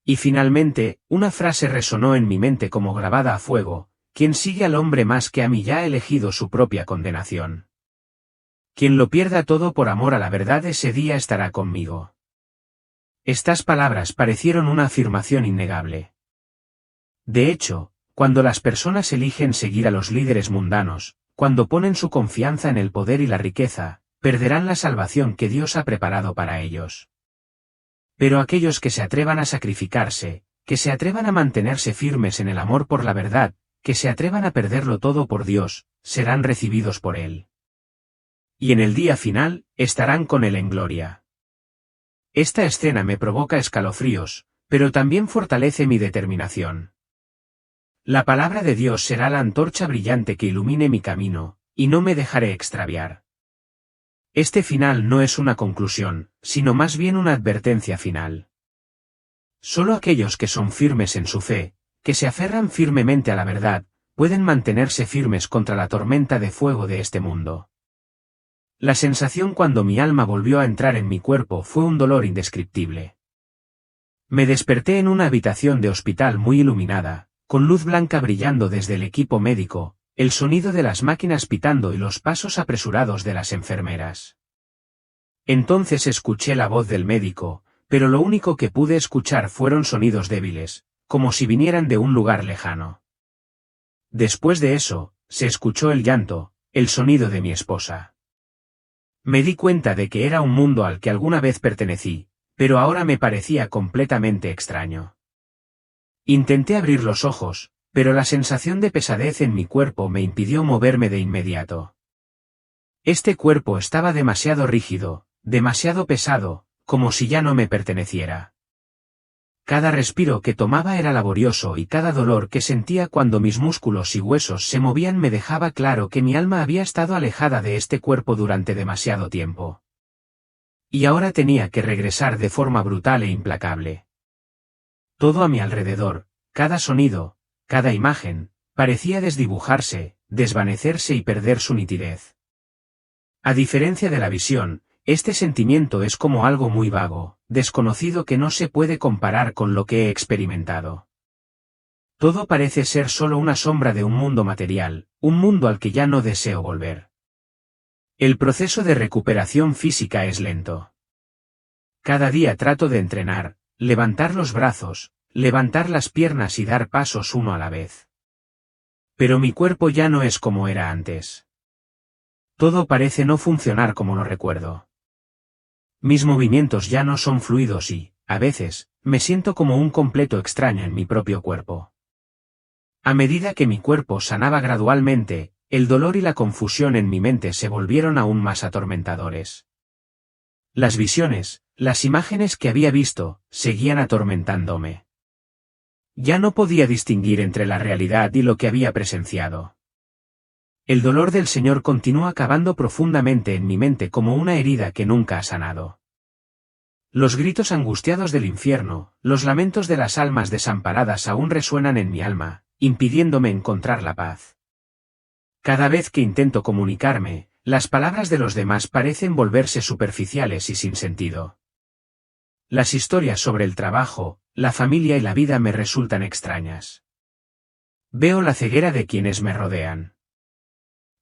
Y finalmente, una frase resonó en mi mente como grabada a fuego: quien sigue al hombre más que a mí ya ha elegido su propia condenación. Quien lo pierda todo por amor a la verdad ese día estará conmigo. Estas palabras parecieron una afirmación innegable. De hecho, cuando las personas eligen seguir a los líderes mundanos, cuando ponen su confianza en el poder y la riqueza, perderán la salvación que Dios ha preparado para ellos. Pero aquellos que se atrevan a sacrificarse, que se atrevan a mantenerse firmes en el amor por la verdad, que se atrevan a perderlo todo por Dios, serán recibidos por Él. Y en el día final, estarán con Él en gloria. Esta escena me provoca escalofríos, pero también fortalece mi determinación. La palabra de Dios será la antorcha brillante que ilumine mi camino, y no me dejaré extraviar. Este final no es una conclusión, sino más bien una advertencia final. Solo aquellos que son firmes en su fe, que se aferran firmemente a la verdad, pueden mantenerse firmes contra la tormenta de fuego de este mundo. La sensación cuando mi alma volvió a entrar en mi cuerpo fue un dolor indescriptible. Me desperté en una habitación de hospital muy iluminada, con luz blanca brillando desde el equipo médico, el sonido de las máquinas pitando y los pasos apresurados de las enfermeras. Entonces escuché la voz del médico, pero lo único que pude escuchar fueron sonidos débiles, como si vinieran de un lugar lejano. Después de eso, se escuchó el llanto, el sonido de mi esposa. Me di cuenta de que era un mundo al que alguna vez pertenecí, pero ahora me parecía completamente extraño. Intenté abrir los ojos, pero la sensación de pesadez en mi cuerpo me impidió moverme de inmediato. Este cuerpo estaba demasiado rígido, demasiado pesado, como si ya no me perteneciera. Cada respiro que tomaba era laborioso y cada dolor que sentía cuando mis músculos y huesos se movían me dejaba claro que mi alma había estado alejada de este cuerpo durante demasiado tiempo. Y ahora tenía que regresar de forma brutal e implacable. Todo a mi alrededor, cada sonido, cada imagen, parecía desdibujarse, desvanecerse y perder su nitidez. A diferencia de la visión, este sentimiento es como algo muy vago, desconocido que no se puede comparar con lo que he experimentado. Todo parece ser solo una sombra de un mundo material, un mundo al que ya no deseo volver. El proceso de recuperación física es lento. Cada día trato de entrenar, levantar los brazos, levantar las piernas y dar pasos uno a la vez. Pero mi cuerpo ya no es como era antes. Todo parece no funcionar como lo recuerdo. Mis movimientos ya no son fluidos y, a veces, me siento como un completo extraño en mi propio cuerpo. A medida que mi cuerpo sanaba gradualmente, el dolor y la confusión en mi mente se volvieron aún más atormentadores. Las visiones, las imágenes que había visto, seguían atormentándome. Ya no podía distinguir entre la realidad y lo que había presenciado. El dolor del Señor continúa cavando profundamente en mi mente como una herida que nunca ha sanado. Los gritos angustiados del infierno, los lamentos de las almas desamparadas aún resuenan en mi alma, impidiéndome encontrar la paz. Cada vez que intento comunicarme, las palabras de los demás parecen volverse superficiales y sin sentido. Las historias sobre el trabajo, la familia y la vida me resultan extrañas. Veo la ceguera de quienes me rodean.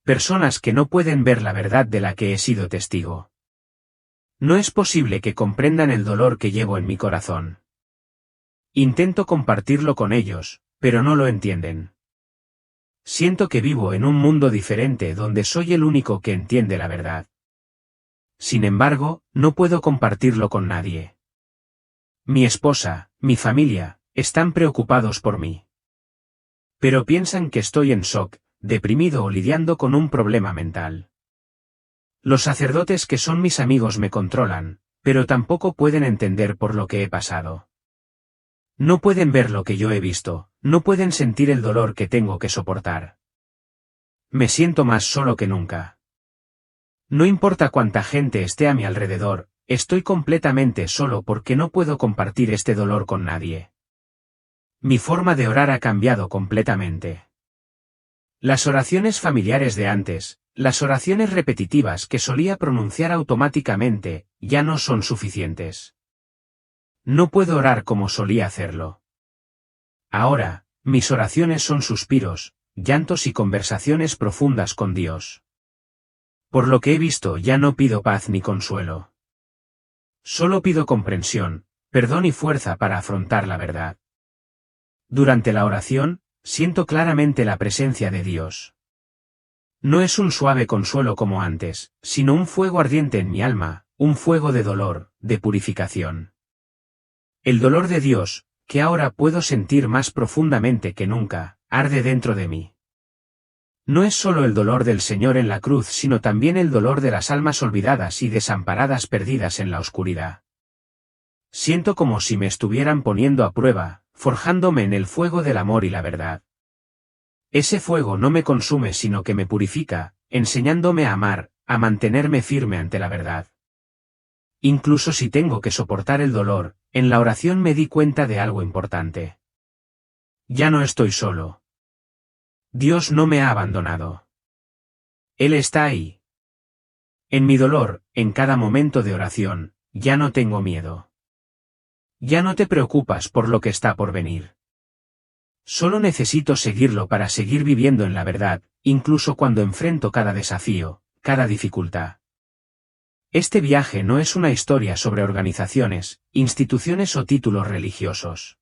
Personas que no pueden ver la verdad de la que he sido testigo. No es posible que comprendan el dolor que llevo en mi corazón. Intento compartirlo con ellos, pero no lo entienden. Siento que vivo en un mundo diferente donde soy el único que entiende la verdad. Sin embargo, no puedo compartirlo con nadie. Mi esposa, mi familia, están preocupados por mí. Pero piensan que estoy en shock, deprimido o lidiando con un problema mental. Los sacerdotes que son mis amigos me controlan, pero tampoco pueden entender por lo que he pasado. No pueden ver lo que yo he visto, no pueden sentir el dolor que tengo que soportar. Me siento más solo que nunca. No importa cuánta gente esté a mi alrededor, estoy completamente solo porque no puedo compartir este dolor con nadie. Mi forma de orar ha cambiado completamente. Las oraciones familiares de antes, las oraciones repetitivas que solía pronunciar automáticamente, ya no son suficientes. No puedo orar como solía hacerlo. Ahora, mis oraciones son suspiros, llantos y conversaciones profundas con Dios. Por lo que he visto ya no pido paz ni consuelo. Solo pido comprensión, perdón y fuerza para afrontar la verdad. Durante la oración, siento claramente la presencia de Dios. No es un suave consuelo como antes, sino un fuego ardiente en mi alma, un fuego de dolor, de purificación. El dolor de Dios, que ahora puedo sentir más profundamente que nunca, arde dentro de mí. No es solo el dolor del Señor en la cruz, sino también el dolor de las almas olvidadas y desamparadas perdidas en la oscuridad. Siento como si me estuvieran poniendo a prueba, forjándome en el fuego del amor y la verdad. Ese fuego no me consume sino que me purifica, enseñándome a amar, a mantenerme firme ante la verdad. Incluso si tengo que soportar el dolor, en la oración me di cuenta de algo importante. Ya no estoy solo. Dios no me ha abandonado. Él está ahí. En mi dolor, en cada momento de oración, ya no tengo miedo. Ya no te preocupas por lo que está por venir. Solo necesito seguirlo para seguir viviendo en la verdad, incluso cuando enfrento cada desafío, cada dificultad. Este viaje no es una historia sobre organizaciones, instituciones o títulos religiosos.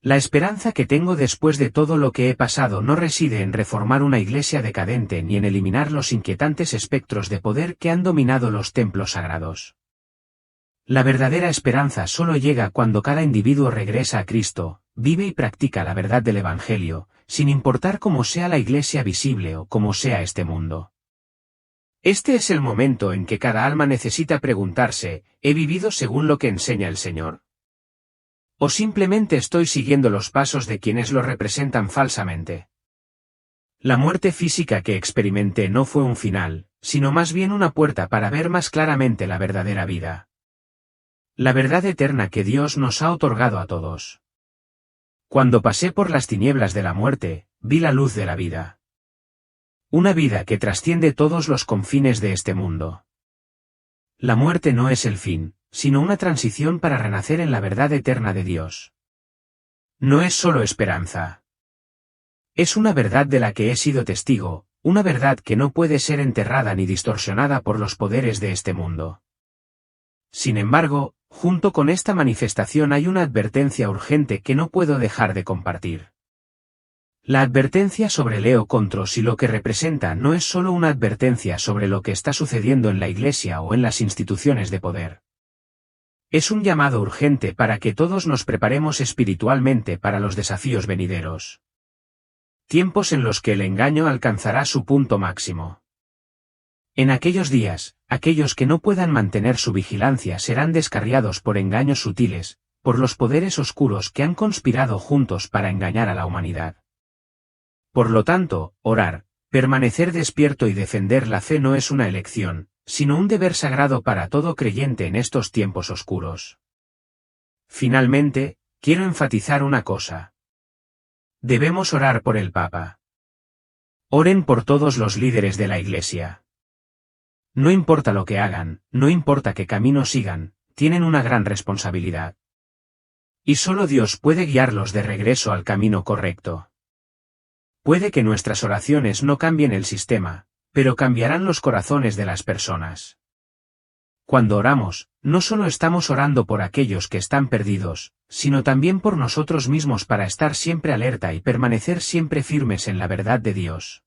La esperanza que tengo después de todo lo que he pasado no reside en reformar una iglesia decadente ni en eliminar los inquietantes espectros de poder que han dominado los templos sagrados. La verdadera esperanza solo llega cuando cada individuo regresa a Cristo, vive y practica la verdad del Evangelio, sin importar cómo sea la iglesia visible o cómo sea este mundo. Este es el momento en que cada alma necesita preguntarse, ¿he vivido según lo que enseña el Señor? ¿O simplemente estoy siguiendo los pasos de quienes lo representan falsamente? La muerte física que experimenté no fue un final, sino más bien una puerta para ver más claramente la verdadera vida. La verdad eterna que Dios nos ha otorgado a todos. Cuando pasé por las tinieblas de la muerte, vi la luz de la vida. Una vida que trasciende todos los confines de este mundo. La muerte no es el fin, sino una transición para renacer en la verdad eterna de Dios. No es solo esperanza. Es una verdad de la que he sido testigo, una verdad que no puede ser enterrada ni distorsionada por los poderes de este mundo. Sin embargo, junto con esta manifestación hay una advertencia urgente que no puedo dejar de compartir. La advertencia sobre Leo Contros y lo que representa no es solo una advertencia sobre lo que está sucediendo en la Iglesia o en las instituciones de poder. Es un llamado urgente para que todos nos preparemos espiritualmente para los desafíos venideros. Tiempos en los que el engaño alcanzará su punto máximo. En aquellos días, aquellos que no puedan mantener su vigilancia serán descarriados por engaños sutiles, por los poderes oscuros que han conspirado juntos para engañar a la humanidad. Por lo tanto, orar, permanecer despierto y defender la fe no es una elección, sino un deber sagrado para todo creyente en estos tiempos oscuros. Finalmente, quiero enfatizar una cosa. Debemos orar por el Papa. Oren por todos los líderes de la Iglesia. No importa lo que hagan, no importa qué camino sigan, tienen una gran responsabilidad. Y solo Dios puede guiarlos de regreso al camino correcto. Puede que nuestras oraciones no cambien el sistema, pero cambiarán los corazones de las personas. Cuando oramos, no solo estamos orando por aquellos que están perdidos, sino también por nosotros mismos para estar siempre alerta y permanecer siempre firmes en la verdad de Dios.